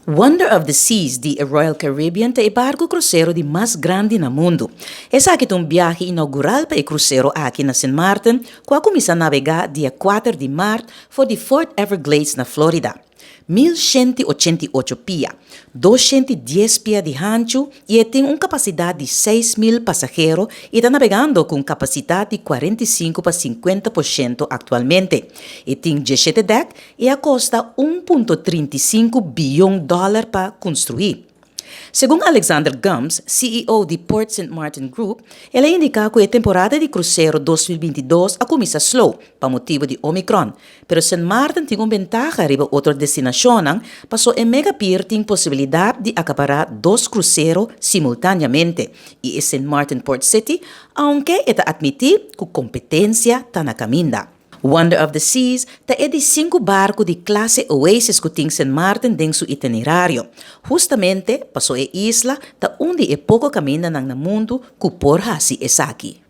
Wonder of the Seas di Royal Caribbean te barco crucero di mais grande na mundo. Essa aqui um viagem inaugural para o crucero aqui na St. Martin, que começa a navegar dia 4 de março for de Fort Everglades na Florida. 1.188 pia, 210 pia de ancho e tem uma capacidade de 6.000 passageiros e está navegando com capacidade de 45 para 50% atualmente. E tem 17 deck e a custa 1,35 bilhão de dólares para construir. Segundo Alexander Gumbs, CEO de Port St. Martin Group, ele indica que a temporada de cruzeiro 2022 a começar slow, por motivo de Omicron. Pero St. Martin tem uma ventaja riba outra destinação, passou em Megapir tem possibilidade de acaparar 2 cruzeiros simultaneamente. E St. Martin Port City, aunque está admitir que competência está na caminda. Wonder of the Seas ta é de 5 barcos de classe Oasis que tem St. Martin dentro seu itinerário. Justamente, passou a isla ta onde é pouco caminho no mundo que por hasi é aqui.